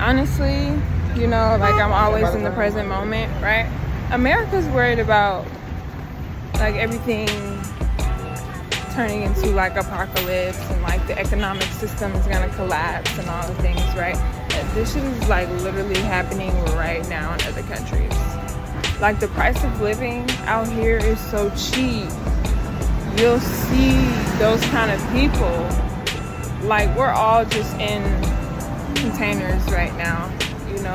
honestly, like I'm always in the present moment, right? America's worried about like everything turning into like apocalypse and like the economic system is gonna collapse and all the things, right? This shit is like literally happening right now in other countries. Like the price of living out here is so cheap. You'll see those kind of people. Like we're all just in containers right now.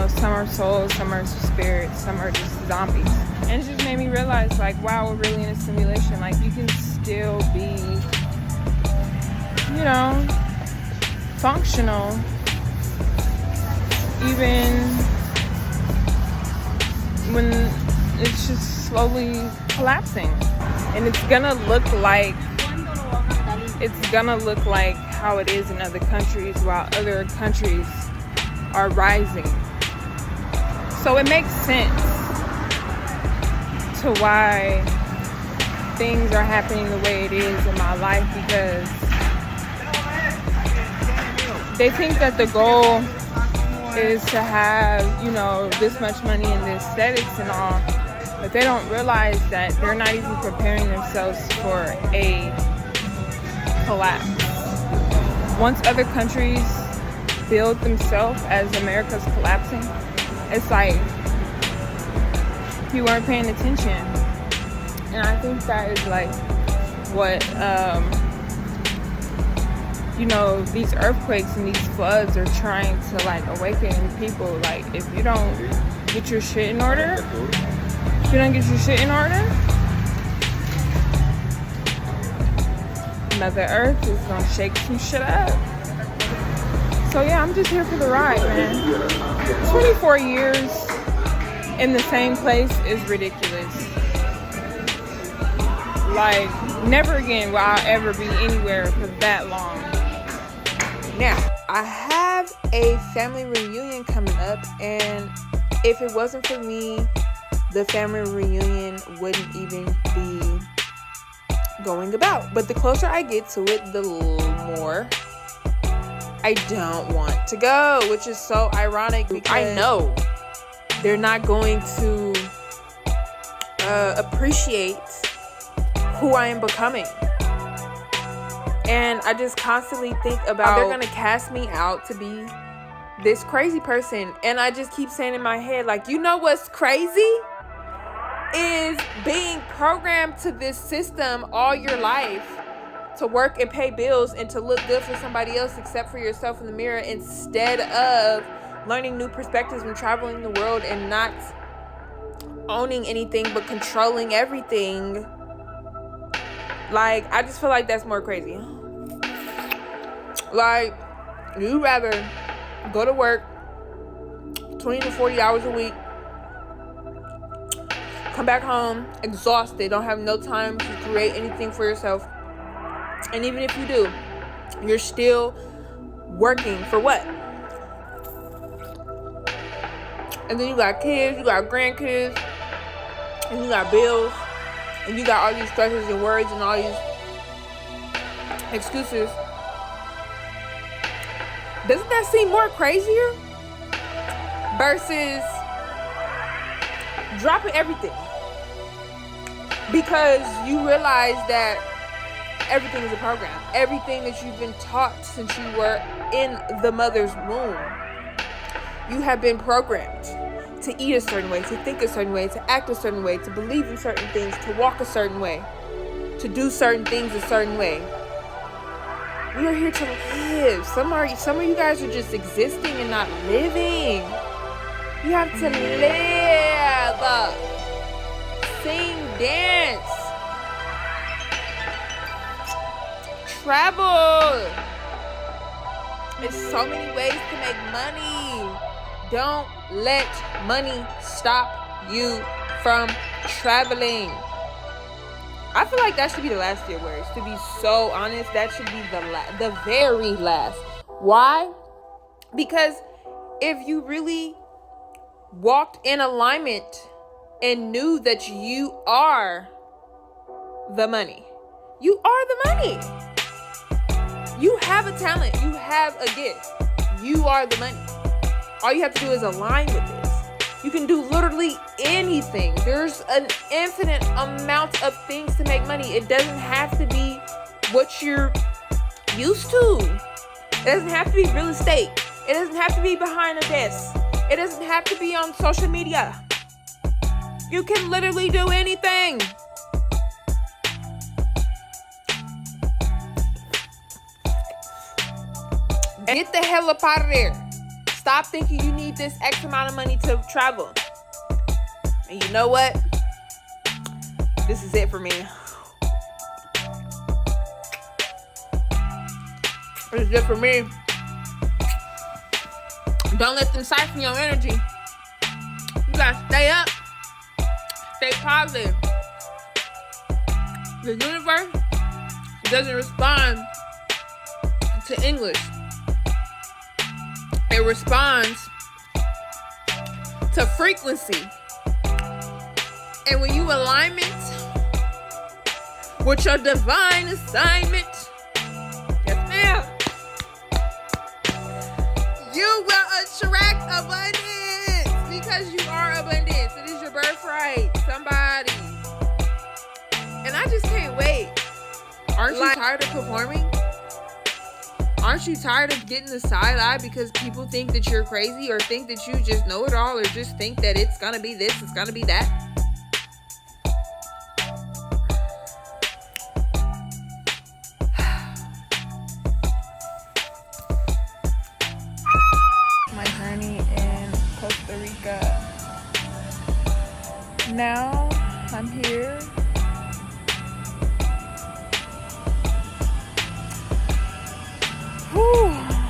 Some are souls, some are spirits, some are just zombies. And it just made me realize, like, wow, we're really in a simulation. Like, you can still be, functional, even when it's just slowly collapsing. And it's gonna look like how it is in other countries, while other countries are rising. So it makes sense to why things are happening the way it is in my life, because they think that the goal is to have, this much money and the aesthetics and all, but they don't realize that they're not even preparing themselves for a collapse. Once other countries build themselves as America's collapsing, it's like you weren't paying attention. And I think that is like what these earthquakes and these floods are trying to like awaken people. Like, if you don't get your shit in order, Mother Earth is gonna shake some shit up. So yeah, I'm just here for the ride, man. 24 years in the same place is ridiculous. Like, never again will I ever be anywhere for that long. Now, I have a family reunion coming up, and if it wasn't for me, the family reunion wouldn't even be going about. But the closer I get to it, the more I don't want to go, which is so ironic because I know they're not going to appreciate who I am becoming. And I just constantly think about, they're gonna cast me out to be this crazy person. And I just keep saying in my head, like, what's crazy is being programmed to this system all your life to work and pay bills and to look good for somebody else except for yourself in the mirror, instead of learning new perspectives and traveling the world and not owning anything but controlling everything. Like, I just feel like that's more crazy. Like, you'd rather go to work 20 to 40 hours a week, come back home exhausted, don't have no time to create anything for yourself. And even if you do, you're still working for what? And then you got kids, you got grandkids, and you got bills, and you got all these stresses and worries and all these excuses. Doesn't that seem more crazier? Versus dropping everything. Because you realize that everything is a program. Everything that you've been taught since you were in the mother's womb, you have been programmed to eat a certain way, to think a certain way, to act a certain way, to believe in certain things, to walk a certain way, to do certain things a certain way. We are here to live. Some of you guys are just existing and not living. You have to live, sing, dance, travel. There's so many ways to make money. Don't let money stop you from traveling. I feel like that should be the last year words. To be so honest, that should be the very last. Why? Because if you really walked in alignment and knew that you are the money, you are the money. You have a talent. You have a gift. You are the money. All you have to do is align with this. You can do literally anything. There's an infinite amount of things to make money. It doesn't have to be what you're used to. It doesn't have to be real estate. It doesn't have to be behind a desk. It doesn't have to be on social media. You can literally do anything. Get the hell up out of there. Stop thinking you need this X amount of money to travel. And you know what? This is it for me. This is it for me. Don't let them siphon your energy. You gotta stay up. Stay positive. The universe doesn't respond to English. It responds to frequency. And when you alignment with your divine assignment, yes ma'am, you will attract abundance because you are abundance. It is your birthright. Somebody. And I just can't wait. Aren't you tired of performing? Aren't you tired of getting the side eye because people think that you're crazy or think that you just know it all or just think that it's gonna be this, it's gonna be that? My journey in Costa Rica. Now I'm here.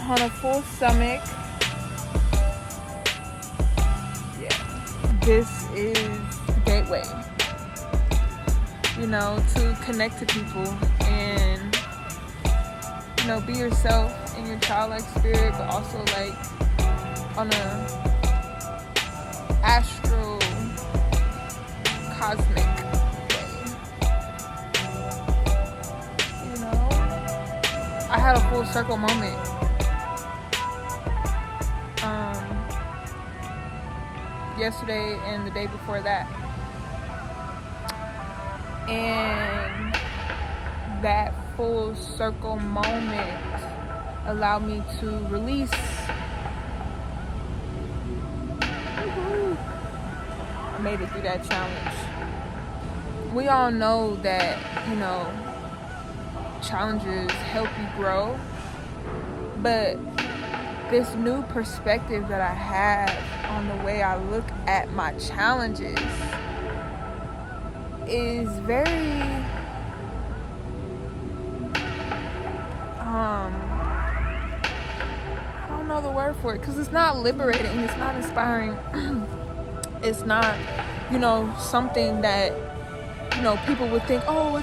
On a full stomach. Yeah. This is the gateway, you know, to connect to people and, you know, be yourself in your childlike spirit, but also like on a astral, cosmic way. You know, I had a full circle moment. Yesterday and the day before that, and that full circle moment allowed me to release I made it through that challenge. We all know that, you know, challenges help you grow, but this new perspective that I have on the way I look at my challenges is very I don't know the word for it, because it's not liberating, it's not inspiring. It's not, you know, something that, you know, people would think, oh,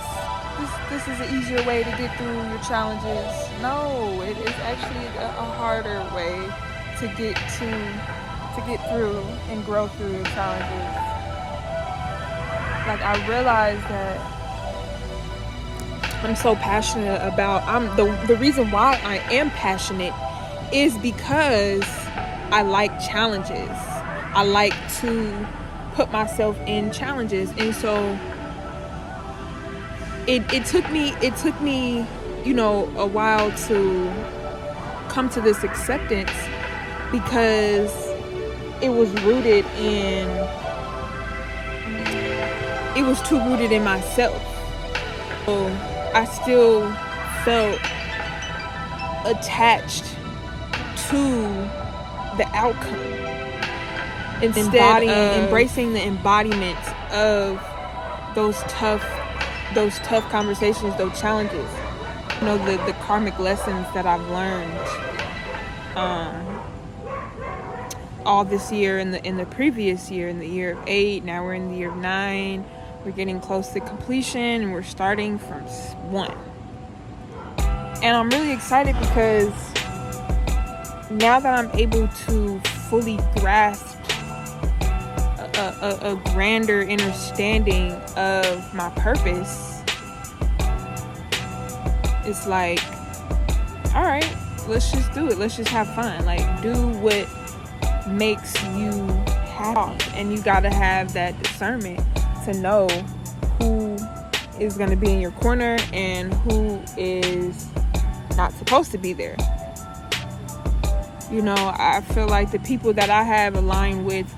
this is an easier way to get through your challenges. No, it is actually a harder way to get through and grow through your challenges. Like, I realized that I'm so passionate about, the reason why I am passionate is because I like challenges. I like to put myself in challenges. And so it took me, you know, a while to come to this acceptance, because it was too rooted in myself. So I still felt attached to the outcome instead of embracing the embodiment of those tough conversations, those challenges. You know, the karmic lessons that I've learned all this year, in the previous year, in the year of 8, now we're in the year of 9. We're getting close to completion, and we're starting from 1. And I'm really excited because now that I'm able to fully grasp a grander understanding of my purpose, it's like, all right, let's just do it. Let's just have fun. Like, do what makes you happy. And you got to have that discernment to know who is going to be in your corner and who is not supposed to be there. You know, I feel like the people that I have aligned with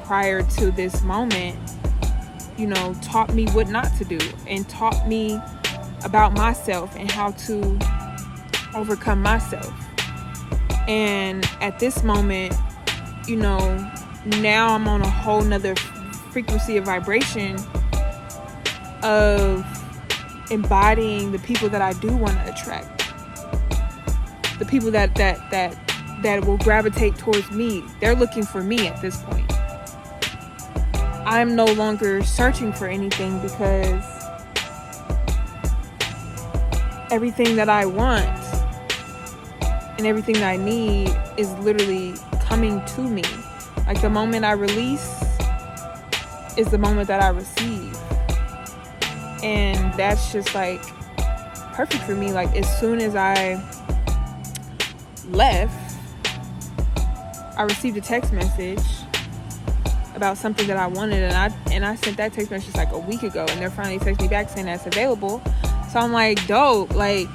prior to this moment, you know, taught me what not to do and taught me about myself and how to overcome myself. And at this moment, you know, now I'm on a whole nother frequency of vibration of embodying the people that I do want to attract. The people that will gravitate towards me. They're looking for me at this point. I'm no longer searching for anything because everything that I want and everything that I need is literally coming to me. Like the moment I release is the moment that I receive. And that's just like perfect for me. Like as soon as I left, I received a text message about something that I wanted, and I sent that text message like a week ago, and they're finally texting me back saying that's available. So I'm like, dope. Like